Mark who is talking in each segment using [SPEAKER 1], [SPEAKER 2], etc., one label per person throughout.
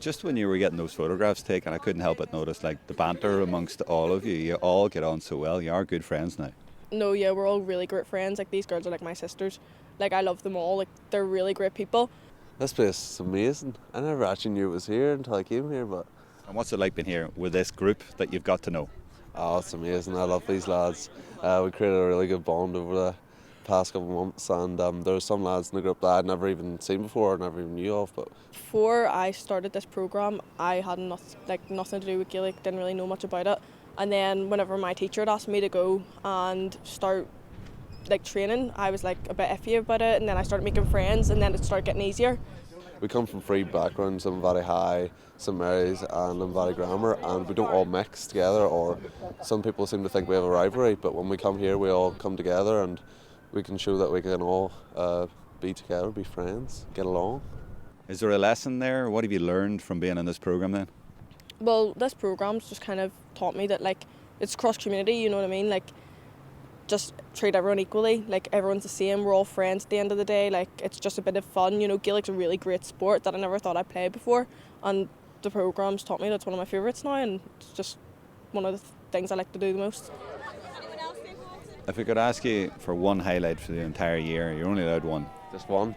[SPEAKER 1] just when you were getting those photographs taken, I couldn't help but notice like the banter amongst all of you. You all get on so well. You are good friends now.
[SPEAKER 2] No, yeah, we're all really great friends. Like, these girls are like my sisters. Like, I love them all. Like, they're really great people.
[SPEAKER 3] This place is amazing. I never actually knew it was here until I came here, but...
[SPEAKER 1] And what's it like being here with this group that you've got to know?
[SPEAKER 3] Oh, it's amazing. I love these lads. We created a really good bond over the past couple of months, and there were some lads in the group that I'd never even seen before, never even knew of. But
[SPEAKER 2] before I started this programme, I had nothing to do with Gaelic, didn't really know much about it. And then whenever my teacher had asked me to go and start like training, I was like a bit iffy about it, and then I started making friends, and then it started getting easier.
[SPEAKER 3] We come from three backgrounds: Limavady High, St Mary's and Limavady Grammar, and we don't all mix together, or some people seem to think we have a rivalry, but when we come here we all come together and we can show that we can all be together, be friends, get along.
[SPEAKER 1] Is there a lesson there? What have you learned from being in this programme then?
[SPEAKER 2] Well, this programme's just kind of taught me that like it's cross community, you know what I mean? Like, just treat everyone equally, like everyone's the same, we're all friends at the end of the day, like it's just a bit of fun, you know. Gaelic's a really great sport that I never thought I'd play before, and the programme's taught me that's one of my favourites now, and it's just one of the things I like to do the most.
[SPEAKER 1] If we could ask you for one highlight for the entire year, you're only allowed one.
[SPEAKER 3] Just one.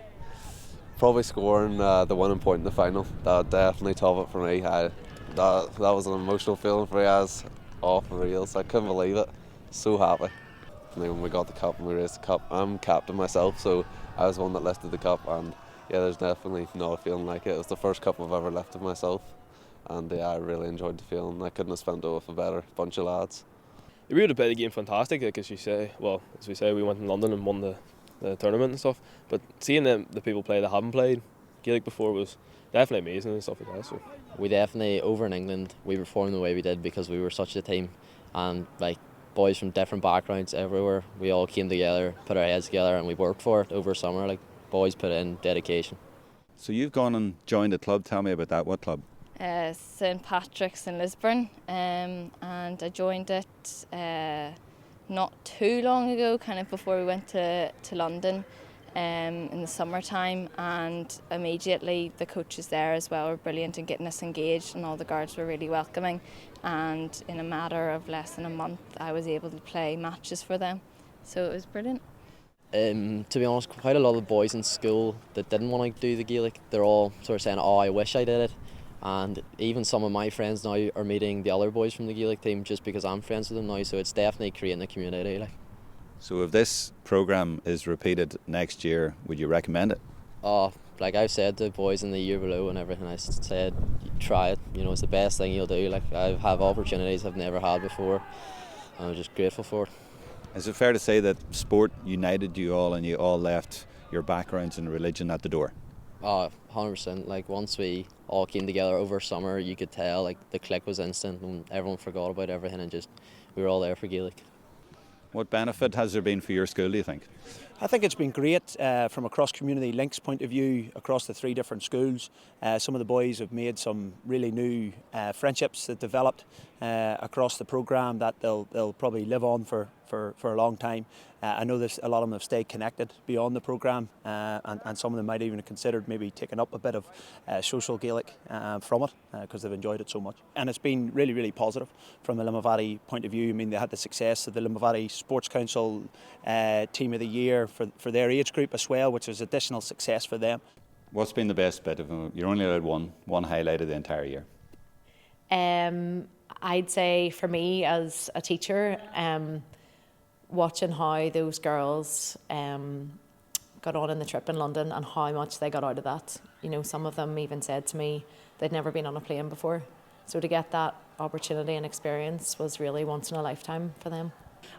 [SPEAKER 3] Probably scoring the winning point in the final. That would definitely top it for me. That was an emotional feeling for me. I was off the reels. I couldn't believe it. So happy. And then when we got the cup and we raised the cup, I'm captain myself, so I was the one that lifted the cup, and yeah, there's definitely not a feeling like it. It was the first cup I've ever lifted myself, and yeah, I really enjoyed the feeling. I couldn't have spent it with a better bunch of lads.
[SPEAKER 4] We would have played the game fantastic, like as we say, we went in London and won the tournament and stuff, but seeing the people play that haven't played Gaelic before was definitely amazing and stuff like that. So
[SPEAKER 5] we definitely, over in England, we performed the way we did because we were such a team, and like boys from different backgrounds everywhere, we all came together, put our heads together, and we worked for it over summer. Like, boys put in dedication.
[SPEAKER 1] So you've gone and joined a club. Tell me about that. What club?
[SPEAKER 6] St Patrick's in Lisburn, and I joined it not too long ago, kind of before we went to London in the summertime, and immediately the coaches there as well were brilliant in getting us engaged, and all the guards were really welcoming, and in a matter of less than a month I was able to play matches for them, so it was brilliant.
[SPEAKER 5] To be honest, quite a lot of the boys in school that didn't want to do the Gaelic, they're all sort of saying, oh, I wish I did it. And even some of my friends now are meeting the other boys from the Gaelic team just because I'm friends with them now, so it's definitely creating a community. Like.
[SPEAKER 1] So if this programme is repeated next year, would you recommend it?
[SPEAKER 5] Like I've said to the boys in the year below and everything, I said, try it, you know, it's the best thing you'll do. Like, I have opportunities I've never had before, and I'm just grateful for it.
[SPEAKER 1] Is it fair to say that sport united you all and you all left your backgrounds and religion at the door?
[SPEAKER 5] 100%. Like, once we all came together over summer, you could tell like the click was instant and everyone forgot about everything and just we were all there for Gaelic.
[SPEAKER 1] What benefit has there been for your school, do you think?
[SPEAKER 7] I think it's been great from a cross-community links point of view across the three different schools. Some of the boys have made some really new friendships that developed across the programme that they'll probably live on for a long time. I know a lot of them have stayed connected beyond the programme, and some of them might even have considered maybe taking up a bit of social Gaelic from it because they've enjoyed it so much. And it's been really, really positive from the Limavady point of view. I mean, they had the success of the Limavady Sports Council Team of the Year for their age group as well, which was additional success for them.
[SPEAKER 1] What's been the best bit of it? You're only allowed one highlight of the entire year.
[SPEAKER 8] I'd say for me as a teacher, watching how those girls got on in the trip in London and how much they got out of that. You know, some of them even said to me they'd never been on a plane before. So to get that opportunity and experience was really once in a lifetime for them.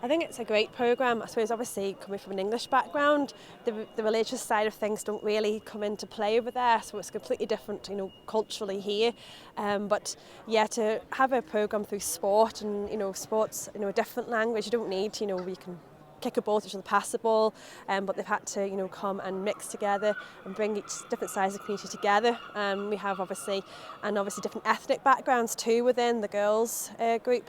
[SPEAKER 9] I think it's a great programme. I suppose obviously coming from an English background, the religious side of things don't really come into play over there, so it's completely different, you know, culturally here. But yeah, to have a programme through sport and, you know, sports, you know, a different language, you don't need, you know, we can kick a ball to each other, pass the ball, but they've had to, you know, come and mix together and bring each different sides of the community together. We have obviously different ethnic backgrounds too within the girls group.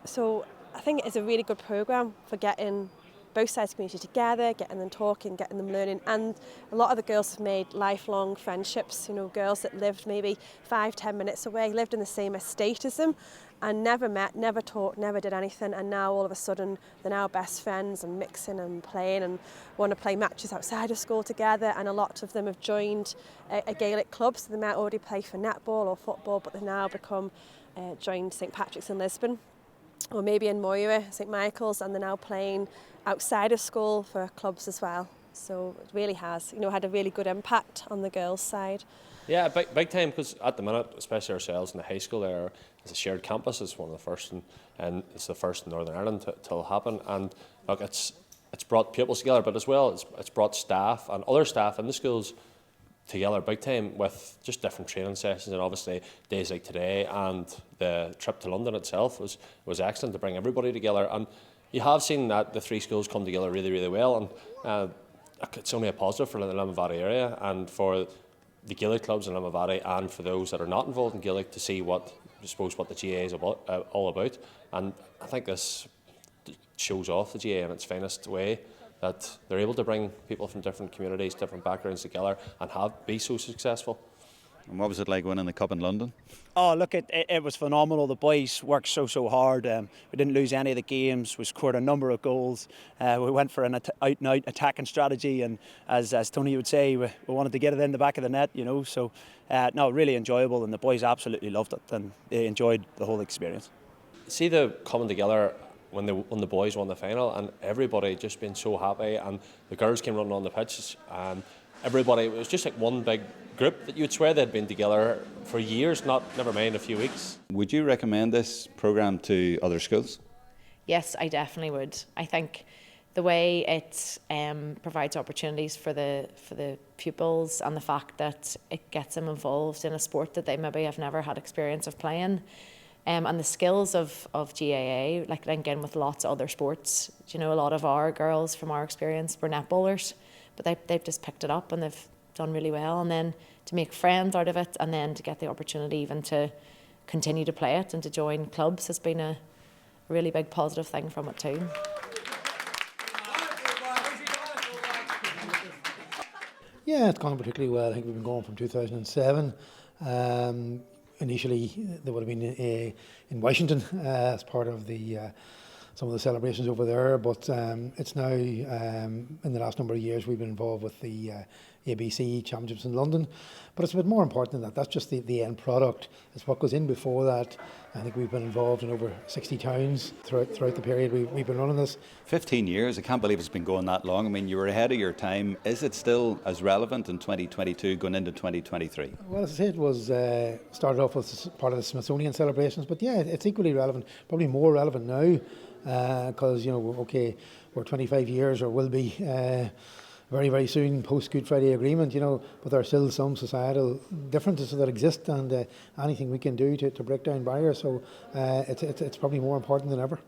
[SPEAKER 9] So I think it's a really good programme for getting both sides of the community together, getting them talking, getting them learning. And a lot of the girls have made lifelong friendships, you know, girls that lived maybe 5-10 minutes away, lived in the same estate as them, and never met, never talked, never did anything, and now all of a sudden they're now best friends and mixing and playing and want to play matches outside of school together. And a lot of them have joined a Gaelic club, so they might already play for netball or football, but they've now become joined St Patrick's in Lisbon, or maybe in Moira, St Michael's, and they're now playing outside of school for clubs as well. So it really has, you know, had a really good impact on the girls' side.
[SPEAKER 10] Yeah, big time, because at the minute, especially ourselves in the high school, there is a shared campus. It's one of the first, and it's the first in Northern Ireland to happen. And look, it's brought pupils together, but as well, it's brought staff and other staff in the schools together big time with just different training sessions. And obviously days like today and the trip to London itself was excellent to bring everybody together. And you have seen that the three schools come together really, really well. And it's only a positive for the Limavady area and for the Gaelic clubs in Limavady, and for those that are not involved in Gaelic to see what the GAA is all about. And I think this shows off the GAA in its finest way, that they're able to bring people from different communities, different backgrounds together and be so successful.
[SPEAKER 1] And what was it like winning the Cup in London?
[SPEAKER 7] Oh, look, it was phenomenal. The boys worked so hard. We didn't lose any of the games. We scored a number of goals. We went for an out-and-out attacking strategy, and as Tony would say, we wanted to get it in the back of the net, you know. So, no, really enjoyable, and the boys absolutely loved it, and they enjoyed the whole experience.
[SPEAKER 10] See the coming together when the boys won the final, and everybody just being so happy, and the girls came running on the pitch, and everybody, it was just like one big group that you'd swear they'd been together for years, never mind a few weeks.
[SPEAKER 1] Would you recommend this programme to other schools?
[SPEAKER 8] Yes, I definitely would. I think the way it provides opportunities for the pupils, and the fact that it gets them involved in a sport that they maybe have never had experience of playing, and the skills of GAA, like linking with lots of other sports. Do you know, a lot of our girls from our experience were netballers, but they've just picked it up and they've done really well. And then to make friends out of it, and then to get the opportunity even to continue to play it and to join clubs has been a really big positive thing from it too.
[SPEAKER 11] Yeah, it's gone particularly well. I think we've been going from 2007. Initially, they would have been in Washington as part of some of the celebrations over there, but it's now, in the last number of years, we've been involved with the ABC Championships in London. But it's a bit more important than that. That's just the end product. It's what goes in before that. I think we've been involved in over 60 towns throughout the period we've been running this. 15
[SPEAKER 1] years, I can't believe it's been going that long. I mean, you were ahead of your time. Is it still as relevant in 2022 going into 2023?
[SPEAKER 11] Well, as I said, it was started off as part of the Smithsonian celebrations, but yeah, it's equally relevant, probably more relevant now, because, you know, okay, we're 25 years, or will be very, very soon post Good Friday Agreement, you know, but there are still some societal differences that exist, and anything we can do to break down barriers, so it's probably more important than ever.